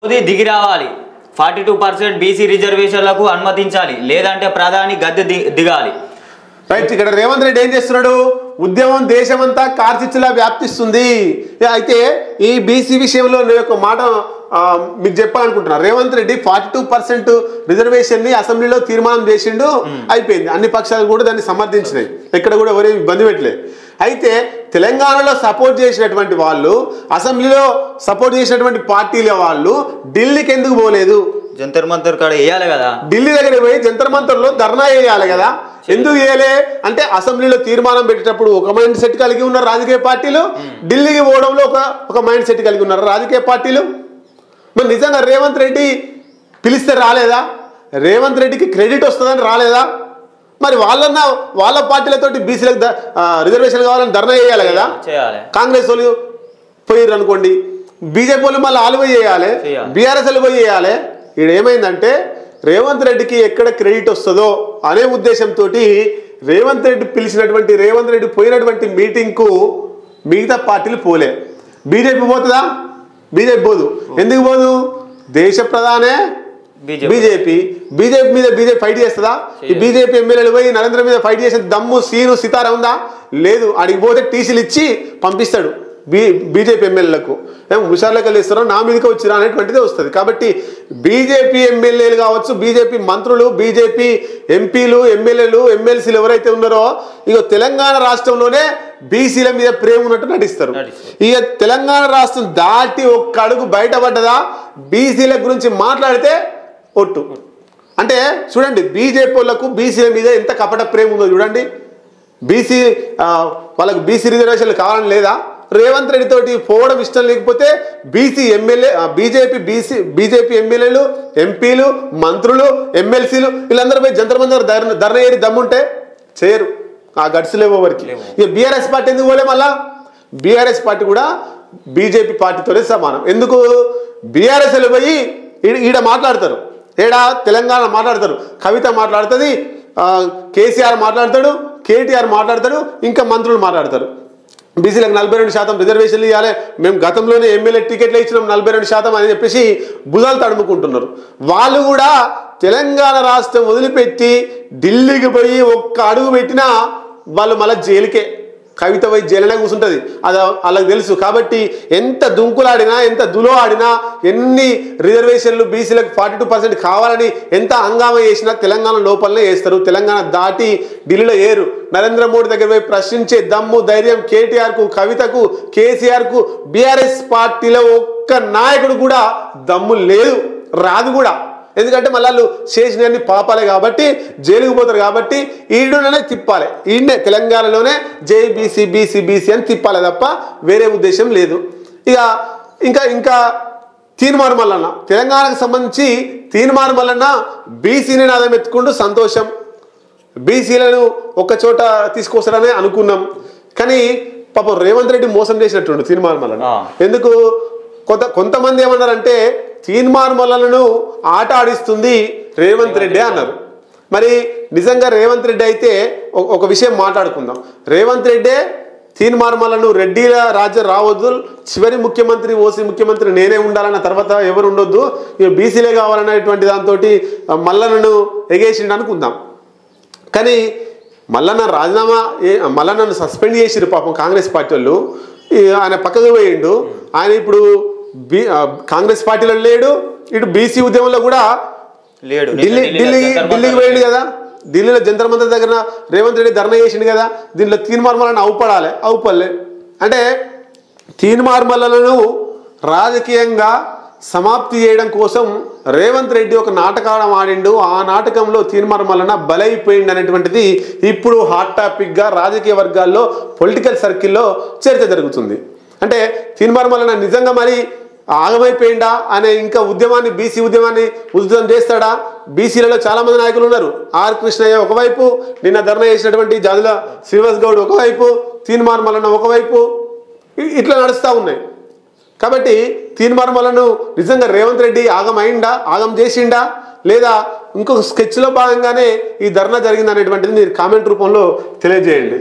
మోదీ దిగి రావాలి 42% బీసీ రిజర్వేషన్లకు అనుమతించాలి లేదంటే ప్రధాని గద్దె దిగాలి. రైట్. ఇక్కడ రేవంత్ రెడ్డి ఏం చేస్తున్నాడు? ఉద్యమం దేశమంతా కార్చిచ్చులా వ్యాప్తిస్తుంది. అయితే ఈ బీసీ విషయంలో నేను ఒక మాట మీకు చెప్పాలనుకుంటున్నా. రేవంత్ రెడ్డి 42% రిజర్వేషన్ ని అసెంబ్లీలో తీర్మానం చేసిండు, అయిపోయింది. అన్ని పక్షాలు కూడా దాన్ని సమర్థించినాయి, ఎక్కడ కూడా ఎవరేమి ఇబ్బంది పెట్టలేదు. అయితే తెలంగాణలో సపోర్ట్ చేసినటువంటి వాళ్ళు, అసెంబ్లీలో సపోర్ట్ చేసినటువంటి పార్టీల వాళ్ళు ఢిల్లీకి ఎందుకు పోలేదు? జంతర్ మంతర్ కాడ వేయాలి కదా, ఢిల్లీ దగ్గర పోయి జంతర్ మంతర్లో ధర్నా వేయాలి కదా. ఎందుకు చేయలే అంటే అసెంబ్లీలో తీర్మానం పెట్టేటప్పుడు ఒక మైండ్ సెట్ కలిగి ఉన్నారు రాజకీయ పార్టీలు, ఢిల్లీకి పోవడంలో ఒక మైండ్ సెట్ కలిగి ఉన్నారు రాజకీయ పార్టీలు. మరి నిజంగా రేవంత్ రెడ్డి పిలిస్తే రాలేదా? రేవంత్ రెడ్డికి క్రెడిట్ వస్తుందని రాలేదా? మరి వాళ్ళ పార్టీలతోటి బీసీలకు రిజర్వేషన్ కావాలని ధర్నా చేయాలి కదా. కాంగ్రెస్ వాళ్ళు పోయిర్రు అనుకోండి, బీజేపీ వాళ్ళు మళ్ళీ వాళ్ళు పోయి చేయాలి, బీఆర్ఎస్ వాళ్ళు పోయి చేయాలి. ఇక్కడ ఏమైందంటే రేవంత్ రెడ్డికి ఎక్కడ క్రెడిట్ వస్తుందో అనే ఉద్దేశంతో రేవంత్ రెడ్డి పోయినటువంటి మీటింగ్కు మిగతా పార్టీలు పోలే. బీజేపీ పోతుందా? బీజేపీ పోదు. ఎందుకు పోదు? దేశ ప్రధానే బీజేపీ మీద బీజేపీ ఫైట్ చేస్తుందా? ఈ బీజేపీ ఎమ్మెల్యేలు పోయి నరేంద్ర మీద ఫైట్ చేసే దమ్ము సీను సితారా ఉందా? లేదు. అడిగి పోతే టీసీలు ఇచ్చి పంపిస్తాడు బీజేపీ ఎమ్మెల్యేలకు. ఏం హుషార్లకి ఇస్తారో నా మీదకి వచ్చిరా అనేటువంటిది వస్తుంది. కాబట్టి బీజేపీ ఎమ్మెల్యేలు కావచ్చు, బీజేపీ మంత్రులు, బీజేపీ ఎంపీలు, ఎమ్మెల్యేలు, ఎమ్మెల్సీలు ఎవరైతే ఉన్నారో ఇక తెలంగాణ రాష్ట్రంలోనే బీసీల మీద ప్రేమ ఉన్నట్టు నటిస్తారు. ఇక తెలంగాణ రాష్ట్రం దాటి ఒక్క అడుగు బయటపడ్డదా బీసీల గురించి మాట్లాడితే ఒట్టు. అంటే చూడండి, బీజేపీ వాళ్ళకు బీసీల మీద ఎంత కపట ప్రేమ ఉందో చూడండి. వాళ్ళకు బీసీ రిజర్వేషన్లు కావాలని లేదా? రేవంత్ రెడ్డి తోటి పోవడం ఇష్టం లేకపోతే బీజేపీ ఎమ్మెల్యేలు, ఎంపీలు, మంత్రులు, ఎమ్మెల్సీలు వీళ్ళందరూ పోయి జంతర్ మంతర్ ధర్నా ఏరి దమ్ముంటే చేయరు. ఆ గట్స్ లేవు ఎవరికి. ఇక బీఆర్ఎస్ పార్టీ ఎందుకు పోలే? మళ్ళా బీఆర్ఎస్ పార్టీ కూడా బీజేపీ పార్టీతోనే సమానం. ఎందుకు? బీఆర్ఎస్ పోయి ఈడ మాట్లాడతారు, ఏడా తెలంగాణ మాట్లాడతారు, కవిత మాట్లాడుతుంది, కేసీఆర్ మాట్లాడతాడు, కేటీఆర్ మాట్లాడతాడు, ఇంకా మంత్రులు మాట్లాడతారు. బీసీలకు 42% రిజర్వేషన్లు ఇవ్వాలి, మేము గతంలోనే ఎమ్మెల్యే టికెట్లు ఇచ్చినాం 42% అని చెప్పేసి భుజాలు తడుముకుంటున్నారు. వాళ్ళు కూడా తెలంగాణ రాష్ట్రం వదిలిపెట్టి ఢిల్లీకి పోయి ఒక్క అడుగు పెట్టినా వాళ్ళు మళ్ళీ జైలుకే. కవిత పోయి జైలునే కూర్చుంటుంది, అది వాళ్ళకి తెలుసు. కాబట్టి ఎంత దుంకులాడినా, ఎంత దులో ఆడినా, ఎన్ని రిజర్వేషన్లు బీసీలకు 42% కావాలని ఎంత హంగామా చేసినా తెలంగాణ లోపలనే వేస్తారు. తెలంగాణ దాటి ఢిల్లీలో ఏరు. నరేంద్ర మోడీ దగ్గర పోయి ప్రశ్నించే దమ్ము, ధైర్యం కేటీఆర్కు, కవితకు, కేసీఆర్కు బీఆర్ఎస్ పార్టీలో ఒక్క నాయకుడు కూడా దమ్ము లేదు, రాదు కూడా. ఎందుకంటే మళ్ళీ వాళ్ళు చేసినవన్నీ పాపాలే కాబట్టి జైలుకు పోతారు. కాబట్టి ఈడునే తిప్పాలి, ఈడనే తెలంగాణలోనే జై బీసీ బీసీ బీసీ అని తిప్పాలి తప్ప వేరే ఉద్దేశం లేదు. ఇంకా తీన్మార్ మల్లన్న, తెలంగాణకు సంబంధించి తీన్మార్ మల్లన్న బీసీని నాదం ఎత్తుకుంటూ సంతోషం, బీసీలను ఒక చోట తీసుకొస్తారని అనుకున్నాం. కానీ పాపం రేవంత్ రెడ్డి మోసం చేసినట్టుండు తీన్మార్ మల్లన్న. ఎందుకు? కొంతమంది ఏమన్నారంటే తీన్మార్ మల్లలను ఆట ఆడిస్తుంది రేవంత్ రెడ్డి అన్నారు. మరి నిజంగా రేవంత్ రెడ్డి అయితే ఒక విషయం మాట్లాడుకుందాం. రేవంత్ రెడ్డే తీన్మార్ మల్లను రెడ్డిల రాజ్యం రావద్దు, చివరి ముఖ్యమంత్రి ఓసీ ముఖ్యమంత్రి నేనే ఉండాలన్న తర్వాత ఎవరు ఉండొద్దు, ఇక బీసీలే కావాలనేటువంటి దాంతో మల్లన్నను ఎగేసిండు అనుకుందాం. కానీ మల్లన్నను సస్పెండ్ చేసిరు పాపం కాంగ్రెస్ పార్టీ వాళ్ళు. ఆయన పక్కకు పోయిండు. ఆయన ఇప్పుడు కాంగ్రెస్ పార్టీలో లేడు, ఇటు బీసీ ఉద్యమంలో కూడా లేడు. ఢిల్లీకి పోయిండు కదా, ఢిల్లీలో జంతర్ మంతర్ దగ్గర రేవంత్ రెడ్డి ధర్నా చేసిండు కదా. దీనిలో తీన్మార్ మల్లను అవుపడలే. అంటే తీన్మార్ మల్లను రాజకీయంగా సమాప్తి చేయడం కోసం రేవంత్ రెడ్డి ఒక నాటకం ఆడిండు. ఆ నాటకంలో తీన్మార్ మల్లన్న బలైపోయింది అనేటువంటిది ఇప్పుడు హాట్ టాపిక్గా రాజకీయ వర్గాల్లో, పొలిటికల్ సర్కిల్లో చర్చ జరుగుతుంది. అంటే తీన్మార్ మల్లన్న నిజంగా మరి ఆగమైపోయిందా అనే ఇంకా ఉద్యమాన్ని, బీసీ ఉద్యమాన్ని ఉధృతం చేస్తాడా? బీసీలలో చాలామంది నాయకులు ఉన్నారు. ఆర్ కృష్ణయ్య ఒకవైపు, నిన్న ధర్నా చేసినటువంటి జాదుల శ్రీనివాస్ గౌడ్ ఒకవైపు, తీన్మార్ మల్లన్న ఒకవైపు, ఇట్లా నడుస్తూ ఉన్నాయి. కాబట్టి తీన్మార్ మల్లను నిజంగా రేవంత్ రెడ్డి ఆగం చేసిండా లేదా ఇంకొక స్కెచ్లో భాగంగానే ఈ ధర్నా జరిగిందనేటువంటిది మీరు కామెంట్ రూపంలో తెలియజేయండి.